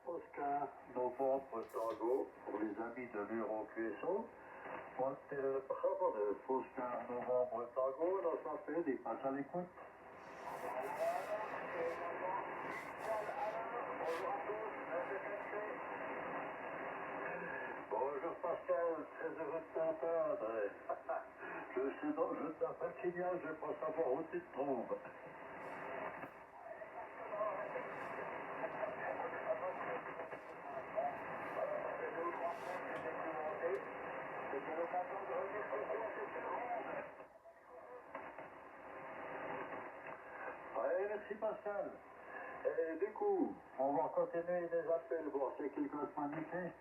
Oscar Novembre Tango pour les amis de l'Euro-QSO. Hôtel Bravo de Oscar Novembre Tango, dans sa fait, il passe à l'écoute. Bonjour Pascal, très heureux de t'entendre. Je t'appelle signal, je pense savoir où tu te trouves. Ouais, merci Pascal. Et du coup, on va continuer les appels, voir si quelqu'un se manifeste.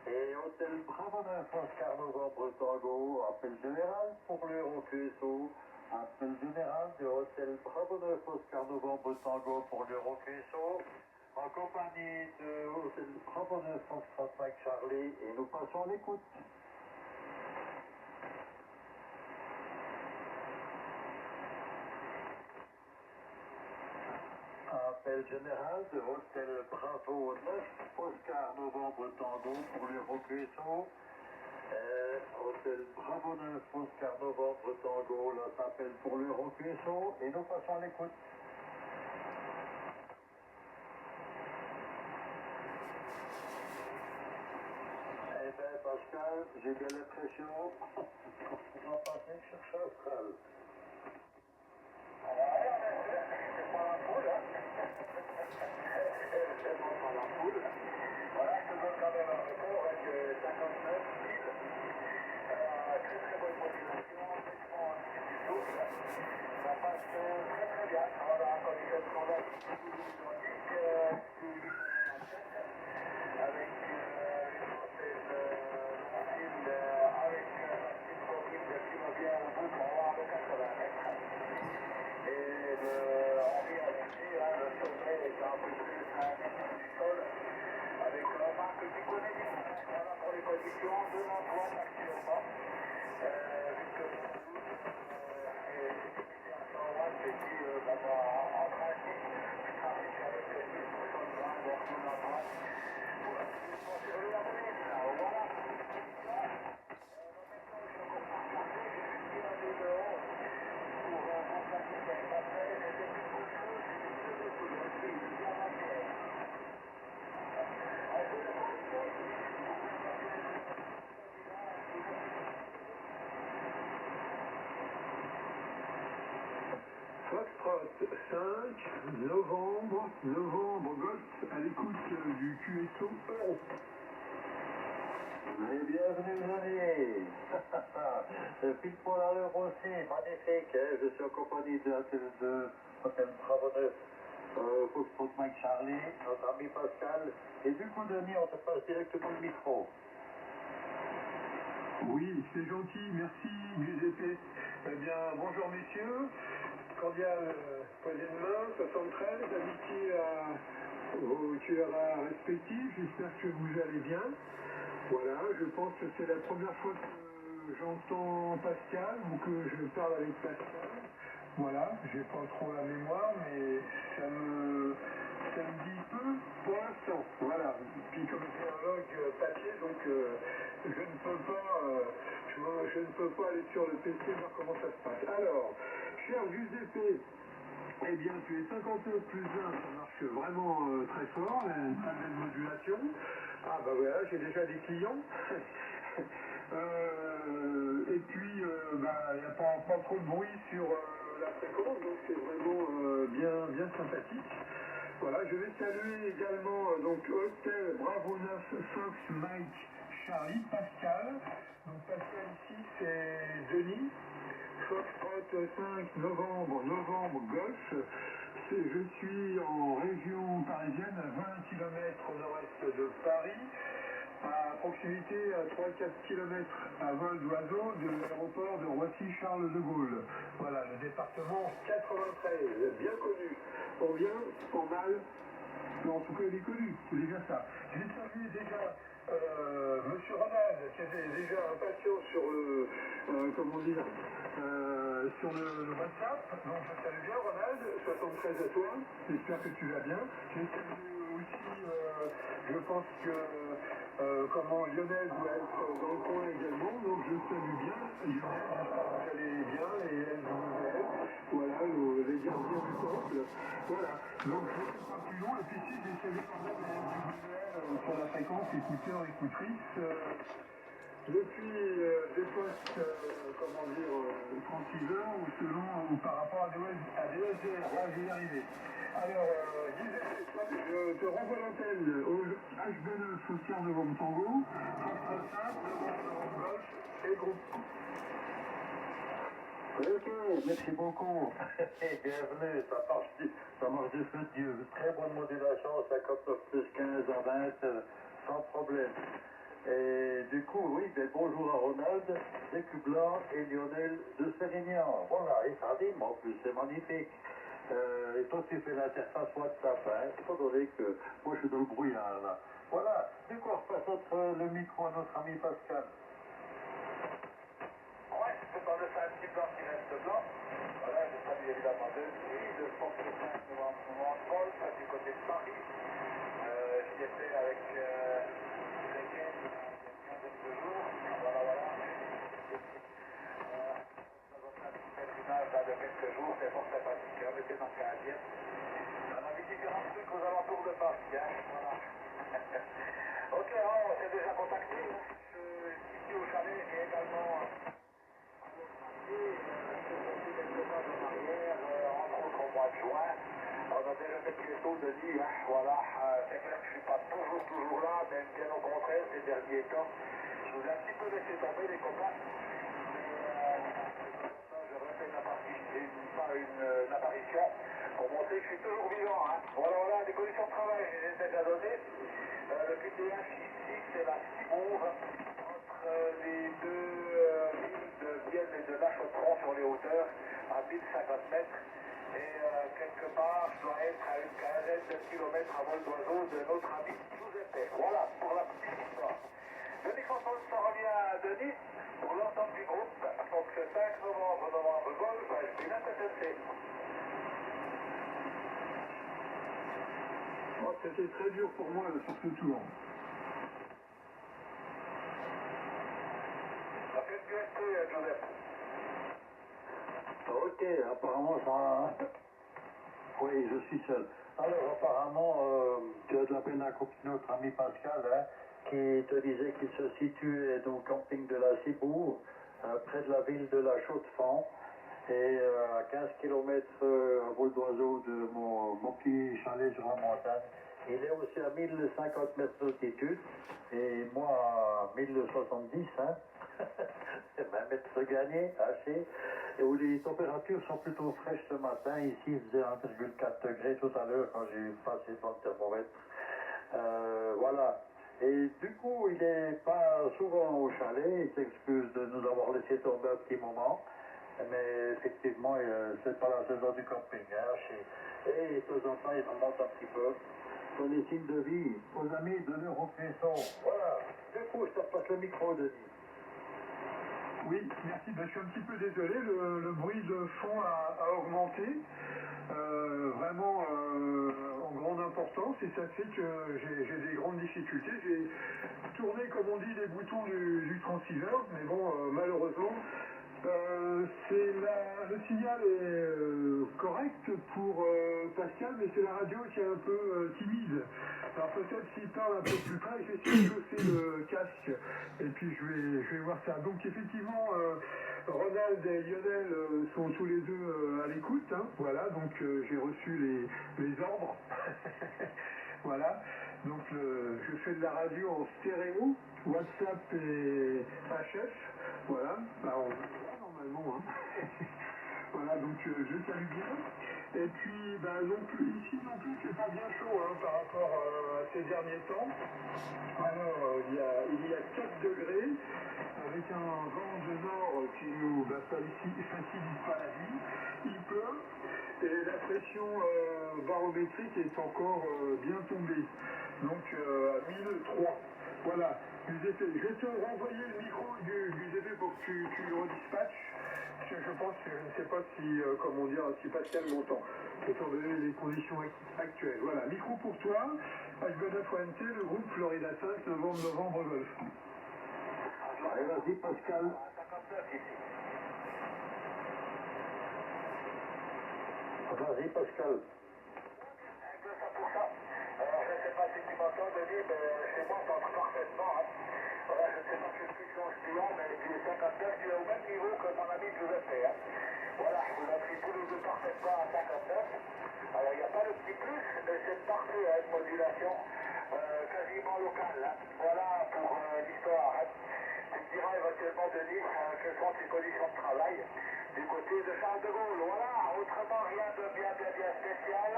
Et Hôtel Bravo 9, Oscar Novembre Tango, appel général pour l'Euro-QSO. Appel général de Hôtel Bravo 9, Oscar Novembre Tango pour l'Euro-QSO. En compagnie de Hôtel Bravo 9, Foxtrot Mike Charlie. Et nous passons à l'écoute. Appel général de Hôtel Bravo 9, Oscar Novembre Tango pour l'Euro-QSO. Hôtel Bravo 9, Oscar Novembre Tango, là s'appelle pour l'Euro-QSO et nous passons à l'écoute. Eh bien Pascal, j'ai bien l'impression qu'on va passer sur Chastral. C'est pas la poule, hein. C'est pas la poule. Voilà, je te donne quand même un record avec 59 000. Très très bonne population, effectivement du souffle. Ça passe très très bien. Voilà, quand il y a ce qu'on a avec une grossesse longue avec une coquille qui va bien au bout pour avoir le 80 mètres. Et on vient ici, le sommet est un peu plus à 1 mètre du sol, avec Marc qui connaît bien. Voilà pour les conditions de l'Antoine actuellement. Vu que c'est limité à 100 watts et puis en principe, je travaille avec 10% de grain, donc nous l'Antoine. Voilà, je vais la prise là, voilà. Foxtrot 5, novembre, Golf, à l'écoute du QSO Euro. Et bienvenue, Johnny. C'est pile poil à l'heure aussi, magnifique. Je suis en compagnie de Hôtel Bravo 9, Foxtrot Mike Charlie, notre ami Pascal. Et du coup, Denis, on te passe directement le micro. Oui, c'est gentil, merci Giuseppe. Eh bien, bonjour messieurs, cordial poignée de main, 73, amitié à vos tueurs respectifs, j'espère que vous allez bien. Voilà, je pense que c'est la première fois que j'entends Pascal ou que je parle avec Pascal. Voilà, j'ai pas trop la mémoire, mais ça me dit peu pour l'instant. Voilà, puis comme j'ai un log papier, donc je ne peux pas aller sur le PC voir comment ça se passe. Alors, cher Giuseppe, eh bien, tu es 59 plus 1, ça marche vraiment très fort, une très belle modulation. Ah bah voilà, j'ai déjà des clients. Et puis, il n'y a pas trop de bruit sur la fréquence, donc c'est vraiment bien sympathique. Voilà, je vais saluer également donc Hôtel Bravo 9 Fox Mike Charlie Pascal. Donc Pascal ici c'est Denis. Foxtrot 5 novembre Golf. Je suis en région parisienne à 20 km au nord-est de Paris, à proximité à 3-4 km à vol d'oiseau de l'aéroport de Roissy-Charles de Gaulle. Voilà, le département 93, bien connu, en bien, en mal, mais en tout cas il est connu, c'est déjà ça. J'ai salué déjà Monsieur Ronald, qui était déjà impatient sur sur le WhatsApp. Donc je salue bien Ronald, 73 à toi, j'espère que tu vas bien. J'ai salué Je pense que comment Lionel doit être dans le coin également, donc je salue bien Lionel, j'espère que vous allez bien, et LWL, voilà, les gardiens du temple. Voilà, donc je ne fais pas plus long, et puis si j'ai salué quand même les LWL sur la fréquence écouteurs, écoutrices. Depuis des postes, comment dire, transceivers ou selon ou par rapport à des SDR, là j'y vais arriver. Alors, je te renvoie l'antenne au HB9 au Sierre Novembre Tango, Foxtrot 5, Novembre Golf et groupe. Ok, merci beaucoup. Bienvenue, ça marche du feu de Dieu. Très bonne modulation, 59 plus 15 à 20, sans problème. Et du coup, oui, ben, bonjour à Ronald, Zécu Blanc et Lionel de Sérignan. Voilà, et ça rime en plus, c'est magnifique. Et toi, tu fais l'interface WhatsApp, hein. Il faut donner que moi, je suis dans le brouillard, là. Voilà, du coup, on repasse le micro à notre ami Pascal. Ouais, c'est dans le un petit blanc qui reste blanc. Voilà, je salue évidemment de nuit, de Fox 5 novembre Golf, du côté de Paris. J'y étais avec Gréguet il y a une quinzaine de jours. Voilà, voilà. Dans un petit pèlerinage là, de quelques jours, c'est fort sympathique. On était dans le Canadien. On a vu différents trucs aux alentours de Paris. Hein. Voilà. Ok, alors on s'est déjà contacté. Ici au chalet, et également. Quelques mois en arrière, entre autres au mois de juin, on a déjà fait les sauts de nuit, hein, voilà, c'est clair que je ne suis pas toujours là, mais bien au contraire, ces derniers temps, je vous ai un petit peu laissé tomber les copains, mais je refais une apparition pour montrer que je suis toujours vivant, hein. Voilà, voilà, les conditions de travail, je les ai déjà données, le QTH ici, c'est la Cibourg, les deux villes de Vienne et de La Chaux-de-Fonds sur les hauteurs à 1050 mètres et quelque part je dois être à une quinzaine de kilomètres à vol d'oiseau de notre ami Giuseppe. Voilà pour la petite histoire. Le microphone s'en revient de Nice pour l'ensemble du groupe. Donc 5 novembre Golf, je suis là TTC. Oh, c'était très dur pour moi sur ce tour. Ça fait du SP, Joseph. Ok, apparemment ça... Oui, je suis seul. Alors apparemment, tu as de la peine à couper notre ami Pascal, hein, qui te disait qu'il se situait au camping de la Cibourg, près de la ville de la Chaux-de-Fonds, et à 15 km à vol d'oiseau de mon petit chalet sur la montagne. Il est aussi à 1050 mètres d'altitude, et moi à 1070, hein. 20 mètres gagnés, assez, et où les températures sont plutôt fraîches ce matin. Ici, il faisait 1,4 degrés tout à l'heure quand j'ai passé dans le thermomètre. Voilà. Et du coup, il n'est pas souvent au chalet, il s'excuse de nous avoir laissé tomber un petit moment, mais effectivement, c'est pas la saison du camping, hein, et de temps en temps, il remonte un petit peu. Sur les signes de vie, aux amis de l'Eurofaisson. Voilà. Du coup, je te repasse le micro, Denis. Oui, merci. Ben, je suis un petit peu désolé, le bruit de fond a augmenté, vraiment en grande importance, et ça fait que j'ai des grandes difficultés. J'ai tourné, comme on dit, les boutons du transceiver, mais bon, malheureusement, le signal est correct pour Pascal, mais c'est la radio qui est un peu timide. Alors peut-être s'il parle un peu plus près, je vais essayer de chausser le casque et puis je vais voir ça. Donc effectivement, Ronald et Lionel sont tous les deux à l'écoute. Hein. Voilà, donc j'ai reçu les ordres. Voilà, donc je fais de la radio en stéréo, WhatsApp et HF. Voilà, bah, on normalement. Hein. Voilà, donc je salue bien. Et puis, bah, non plus, ici non plus, c'est pas bien chaud hein, par rapport à ces derniers temps. Alors, il y a 4 degrés, avec un vent de nord qui nous facilite pas la vie. Il pleut, et la pression barométrique est encore bien tombée. Donc, à 1003. Voilà, Giuseppe, je vais te renvoyer le micro du Giuseppe pour que tu le redispatches. Parce que je pense, je ne sais pas si, comment dire, si Pascal m'entend, étant donné les conditions actuelles. Voilà, micro pour toi, H9 ONT, le groupe Florida 5, novembre Golf. Allez, vas-y, Pascal. 59 ici. Vas-y, Pascal. 200%. Alors, je ne sais pas si tu m'entends, Denis, mais chez moi, on t'entend parfaitement. Hein. Voilà, je ne sais pas quel est ton client, mais tu es 59, tu es au même niveau que mon ami Giuseppe. Hein. Voilà, je vous ai pris tous les deux parfaitement à 59. Alors, il n'y a pas le petit plus, mais c'est parfait, hein, une modulation quasiment locale. Hein. Voilà pour l'histoire. Hein. Tu me diras éventuellement, Denis, quelles sont tes conditions de travail du côté de Charles de Gaulle. Voilà, autrement rien de bien spécial.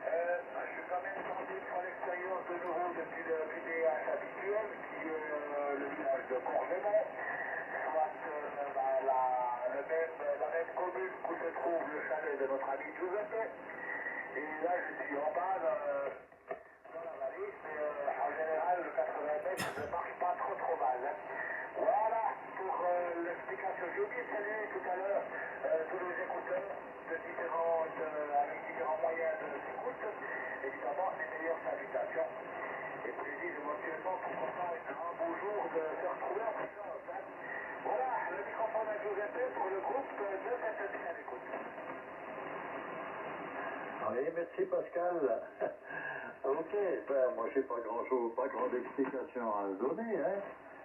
Je suis quand même tendu sur l'expérience de nouveau depuis le VDH habituel, qui est le village de Courgemont, soit la même commune où se trouve le chalet de notre ami Giuseppe. Et là, je suis en bas dans la vallée, mais en général, le 80 mètres ne marche pas trop mal. Hein. Voilà pour l'explication. J'ai oublié de saluer tout à l'heure tous les écouteurs avec différents moyens d'écoute. Évidemment, les meilleures salutations. Et puis, je dis éventuellement, pourquoi pas un beau jour de se retrouver en présence. Hein. Voilà, le microphone à Giuseppe pour le groupe de cette à l'écoute. Oui, merci Pascal. Ok, ben, moi j'ai pas grand-chose, pas grande explication à donner, hein.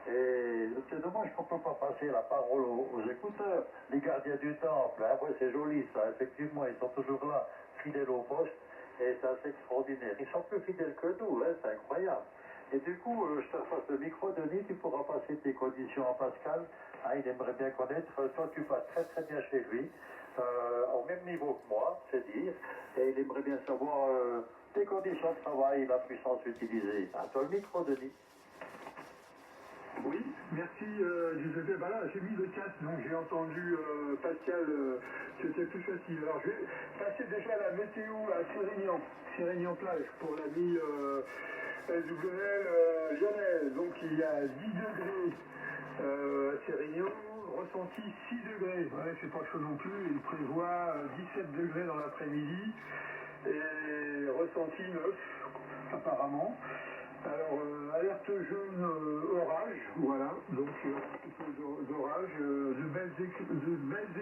Et c'est dommage qu'on peut pas passer la parole aux écouteurs. Les gardiens du temple, hein, ouais, c'est joli ça, effectivement, ils sont toujours là, fidèles au poste, et c'est assez extraordinaire. Ils sont plus fidèles que nous, hein, c'est incroyable. Et du coup, je te passe le micro, Denis, tu pourras passer tes conditions à Pascal. Hein, il aimerait bien connaître, toi tu passes très bien chez lui, au même niveau que moi, c'est dire, et il aimerait bien savoir tes conditions de travail, la puissance utilisée. À toi le micro, Denis. Oui, merci Giuseppe. Voilà, j'ai mis le casque, donc j'ai entendu Pascal, c'était plus facile. Alors je vais passer déjà la météo à Sérignan plage pour l'ami SWL Lionel. Donc il y a 10 degrés à Sérignan, ressenti 6 degrés. Ouais, c'est pas chaud non plus, il prévoit 17 degrés dans l'après-midi et ressenti 9 apparemment. Alors, alerte jaune orage, voilà, donc un petit peu d'orage, de belles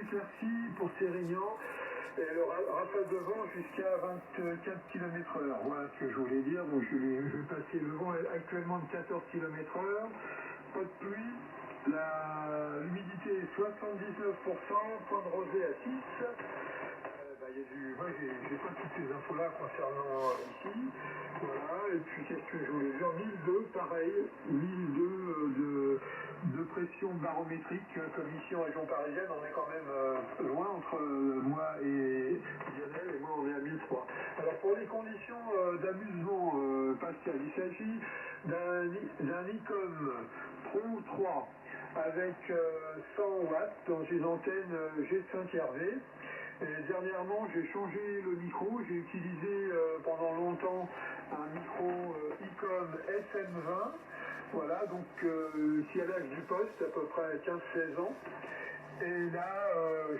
éclaircies pour Sérignan, et le rafale de vent jusqu'à 24 km/h. Voilà ce que je voulais dire, donc je vais passer le vent actuellement de 14 km/h, pas de pluie, l'humidité est 79%, point de rosée à 6. Il y a moi j'ai pas toutes ces infos là concernant ici, voilà, et puis qu'est-ce que je voulais dire, 1002 pareil, 1002 de pression barométrique, comme ici en région parisienne, on est quand même loin entre moi et Lionel, et moi on est à 1003. Alors pour les conditions d'amusement, Pascal, il s'agit d'un Nikon Pro 3 avec 100 watts dans une antenne G5RV. Et dernièrement, j'ai changé le micro. J'ai utilisé pendant longtemps un micro ICOM SM20. Voilà, donc qui à l'âge du poste, à peu près 15-16 ans. Et là,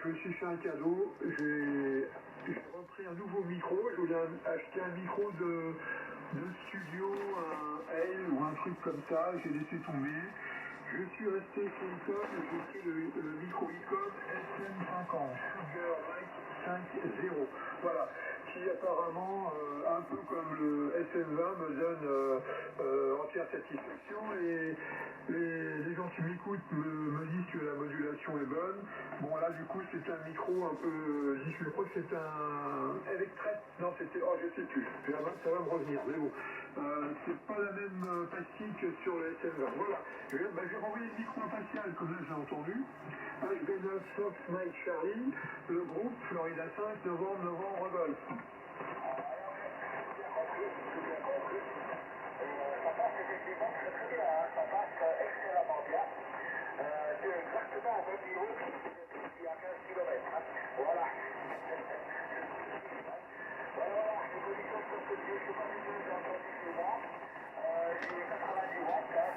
je me suis fait un cadeau. J'ai repris un nouveau micro. Je voulais acheter un micro de studio, un L ou un truc comme ça. J'ai laissé tomber. Je suis resté chez ICOM et j'ai pris le micro ICOM SM50, Sugar Mic 5.0. Voilà, qui apparemment, un peu comme le SM20, me donne entière satisfaction. Et les gens qui m'écoutent me disent que la modulation est bonne. Bon, là, du coup, c'est un micro un peu. Je crois que c'est un Electret. Non, c'était. Oh, je sais plus. Ça va me revenir, mais bon. C'est pas la même pastille que sur le SM20. Voilà. Je vais renvoyer le micro impatial, comme là j'ai entendu. HB9 Fox Mike Charlie, le groupe Florida 5, novembre Golf. Ça passe effectivement très bien, hein. Ça passe excellemment bien. Tu es exactement au même niveau qu'il y a 15 km. Hein. Voilà. Voilà, les conditions de ce que je suis pas du tout entendu chez moi. J'ai 90 watts, hein,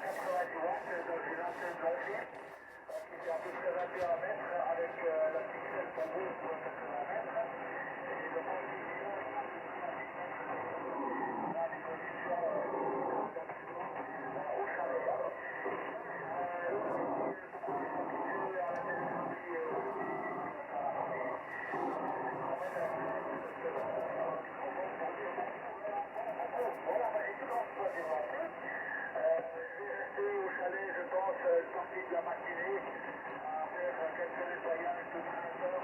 sortie de la matinée, à faire quelques nettoyages de tracteur.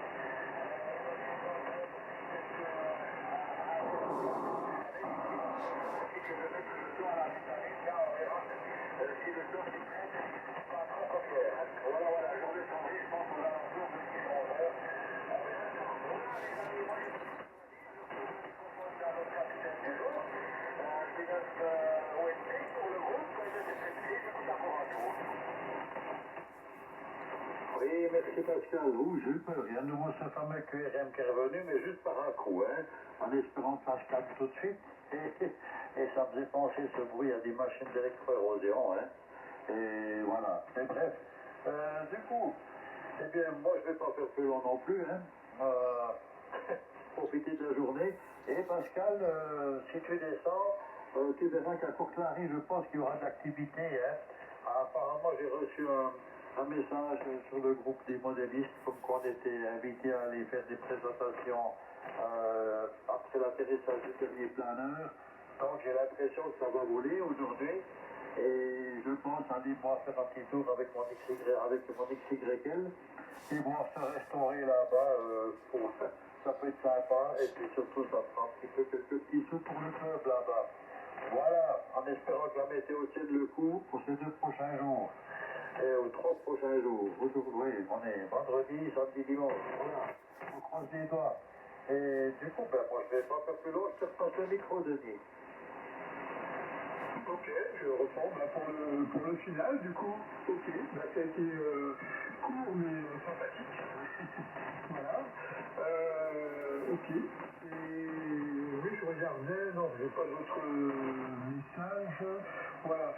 Si je mets le tour à la vitamine, là on verra si le tour s'y prête, pas trop copière. Voilà, voilà, j'en ai changé, je pense aux alentours de 6 heures. Voilà les amis, moi je propose à notre capitaine du jour, qui notre OSP pour le groupe de détective d'accord à tout. Oui, merci Pascal. Vous, je peux rien. Nous, ce fameux QRM qui est revenu, mais juste par un coup, hein, en espérant que ça se calme tout de suite. Et ça faisait penser ce bruit à des machines d'électro-érosion, hein. Et voilà. Et bref, du coup, eh bien, moi, je vais pas faire plus long non plus, hein. Profiter de la journée. Et Pascal, si tu descends, tu verras qu'à Courtlarie, je pense qu'il y aura de l'activité, hein. Apparemment, j'ai reçu un message sur le groupe des modélistes, comme qu'on était invités à aller faire des présentations après l'atterrissage du dernier planeur. Donc j'ai l'impression que ça va voler aujourd'hui. Et je pense aller moi faire un petit tour avec mon XYL et voir se restaurer là-bas. Ça peut être sympa. Et puis surtout, ça fera un petit peu quelques petits sous pour le club là-bas. Voilà, en espérant que la météo tienne le coup pour ces 2 prochains jours. Et aux 3 prochains jours. Oui, on est vendredi, samedi, dimanche. Voilà, on croise les doigts. Et du coup, ben, moi je vais pas faire plus long, je te repasse le micro, Denis. Ok, je reprends pour le final du coup. Ok, ça a été court mais sympathique. Voilà. Ok. Et oui, je regardais, non, j'ai pas d'autres messages. Voilà.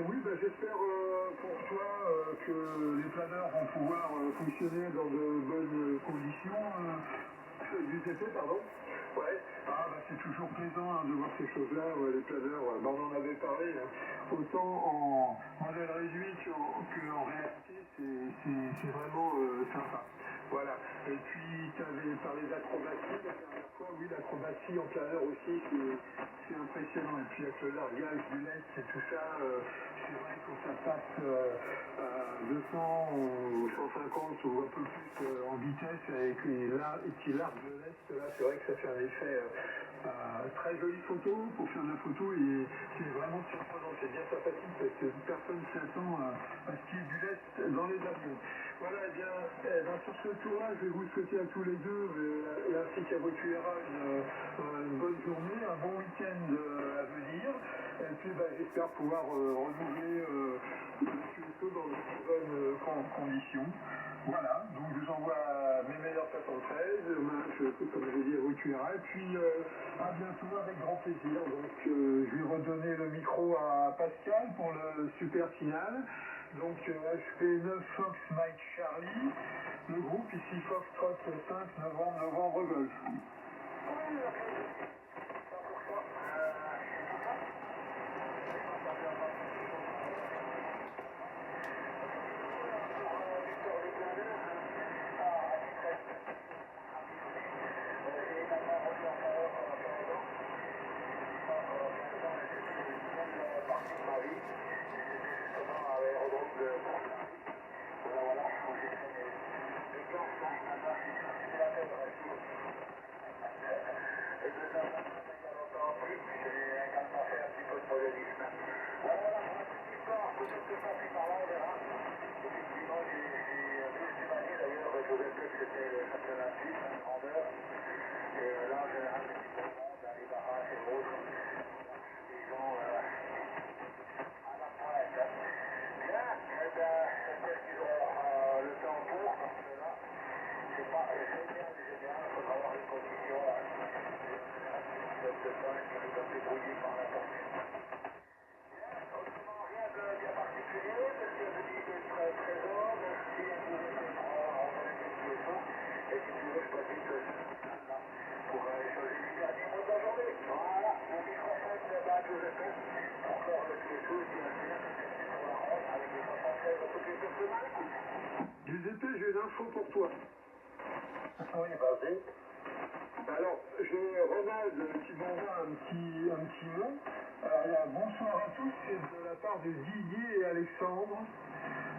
Oui, j'espère pour toi que les planeurs vont pouvoir fonctionner dans de bonnes conditions. Du TP, pardon. Ouais, c'est toujours plaisant de voir ces choses-là, les planeurs. On en avait parlé, autant en modèle réduit qu'en réalité, c'est vraiment sympa. Voilà. Et puis, tu avais parlé d'acrobatie la dernière fois. Oui, l'acrobatie en planeur aussi, c'est impressionnant. Et puis, avec le largage du lest et tout ça, c'est vrai que quand ça passe à 200 ou 150 ou un peu plus en vitesse et qu'il largue le lest, là, c'est vrai que ça fait un effet très jolie photo pour faire de la photo et c'est vraiment surprenant. C'est bien sympathique parce que personne ne s'attend à ce qu'il y ait du lest dans les avions. Voilà, eh bien, sur ce tour-là, je vais vous souhaiter à tous les deux, ainsi qu'à votre URA, une bonne journée, un bon week-end à venir. Et puis, j'espère pouvoir renouveler le QSO dans de bonnes conditions. Voilà, donc je vous envoie mes meilleurs 73, comme je l'ai dit à votre URA, et puis à bientôt avec grand plaisir. Donc, je vais redonner le micro à Pascal pour le super final. Donc HP9 Fox Mike Charlie, le groupe ici Foxtrot 5 novembre Golf. Giuseppe, j'ai une info pour toi. Oui, vas-y. Alors, j'ai Ronald qui m'envoie un petit mot. Alors, il y a bon bonsoir à tous, c'est de la part de Didier et Alexandre.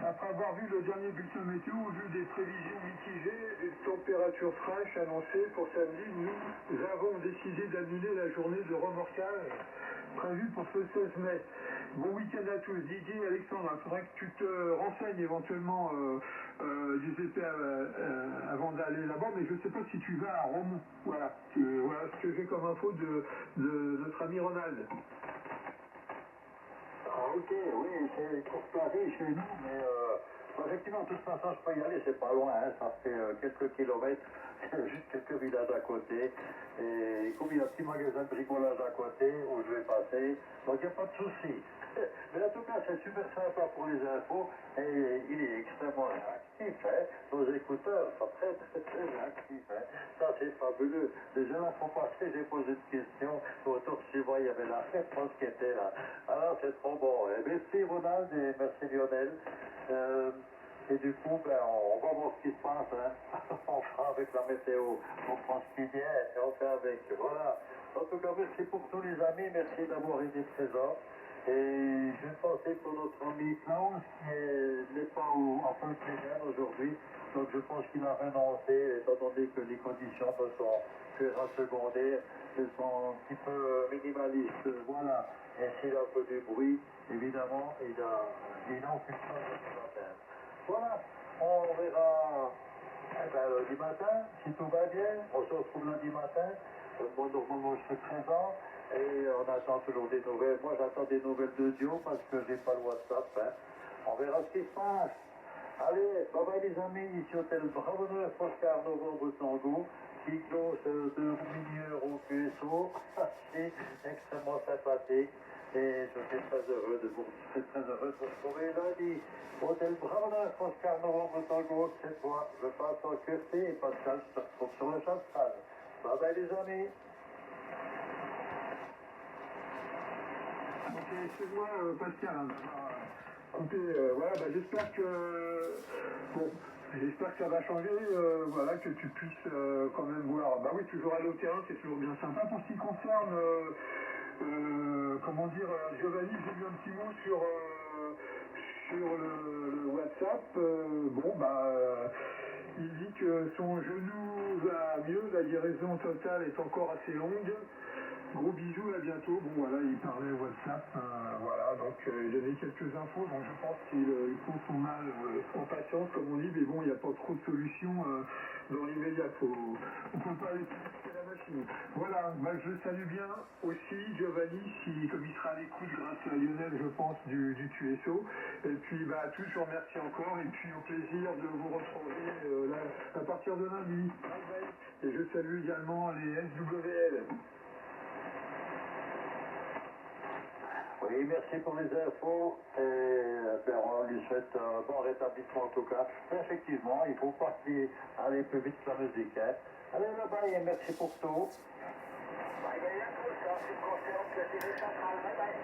Après avoir vu le dernier bulletin météo, vu des prévisions mitigées, des températures fraîches annoncées pour samedi, nous avons décidé d'annuler la journée de remorquage prévue pour ce 16 mai. Bon week-end à tous. Didier et Alexandre, il faudrait que tu te renseignes éventuellement Giuseppe avant d'aller là-bas, mais je ne sais pas si tu vas à Rome. Voilà, voilà ce que j'ai comme info de notre ami Ronald. Ah, ok, oui, c'est Courtoisie chez nous, mais effectivement, de toute façon, je peux y aller, c'est pas loin, hein, ça fait quelques kilomètres, juste quelques villages à côté. Et comme il y a un petit magasin de bricolage à côté où je vais passer, donc il n'y a pas de souci. Mais en tout cas, c'est super sympa pour les infos et il est extrêmement actif. Hein. Nos écouteurs sont très, très, très actifs. Hein. Ça, c'est fabuleux. Déjà, la fois passée, j'ai posé une question. Autour de chez moi, il y avait la réponse qui était là. Alors, c'est trop bon. Et merci Ronald et merci Lionel. Et du coup, ben, on va voir ce qui se passe. Hein. On fera avec la météo. On prend ce qui vient et on fait avec. Voilà. En tout cas, merci pour tous les amis. Merci d'avoir été présents. Et je vais passer pour notre ami Klaus, qui n'est pas en fin de semaine aujourd'hui. Donc je pense qu'il a renoncé, étant donné que les conditions de son terrain secondaire sont un petit peu minimalistes. Voilà. Et s'il a un peu du bruit, évidemment, il n'a aucune chance de se faire. Voilà. On verra lundi matin, si tout va bien. On se retrouve lundi matin. Moi, normalement, je serai présent. Et on attend toujours des nouvelles. Moi, j'attends des nouvelles de Dio parce que j'ai pas le WhatsApp. Hein. On verra ce qui se passe. Allez, bye bye les amis. Ici, hôtel Bravo 9, Oscar Novembre Tango. Cyclos de Rouminieur au QSO. C'est extrêmement sympathique. Et je suis très heureux de vous retrouver lundi. Hôtel Bravo 9, Oscar Novembre Tango. Cette fois, je passe en QFT et Pascal se retrouve sur le chassage. Bye bye les amis. Ok, excuse-moi Pascal. Écoutez, voilà, bah, j'espère que j'espère que ça va changer, voilà, que tu puisses quand même voir. Bah oui, toujours aller au terrain, c'est toujours bien sympa. Pour ce qui concerne, comment dire, Giovanni, j'ai vu un petit mot sur le WhatsApp. Bon, bah, il dit que son genou va mieux, la guérison totale est encore assez longue. Gros bisous, à bientôt. Bon voilà, il parlait WhatsApp, voilà, donc il donnait quelques infos, donc je pense qu'il prend son mal en patience, comme on dit, mais bon, il n'y a pas trop de solutions dans l'immédiat, on ne peut pas aller à la machine. Voilà, bah, je salue bien aussi Giovanni, comme il sera à l'écoute grâce à Lionel, je pense, du QSO, et puis bah, à tous, je vous remercie encore, et puis au plaisir de vous retrouver à partir de lundi. Bye bye. Et je salue également les SWL. Oui, merci pour les infos et on lui souhaite un bon rétablissement en tout cas. Mais effectivement, il ne faut pas aller plus vite que la musique. Hein. Allez, bye et merci pour tout. Bye bye à tous, en ce qui concerne le télé central. Bye bye.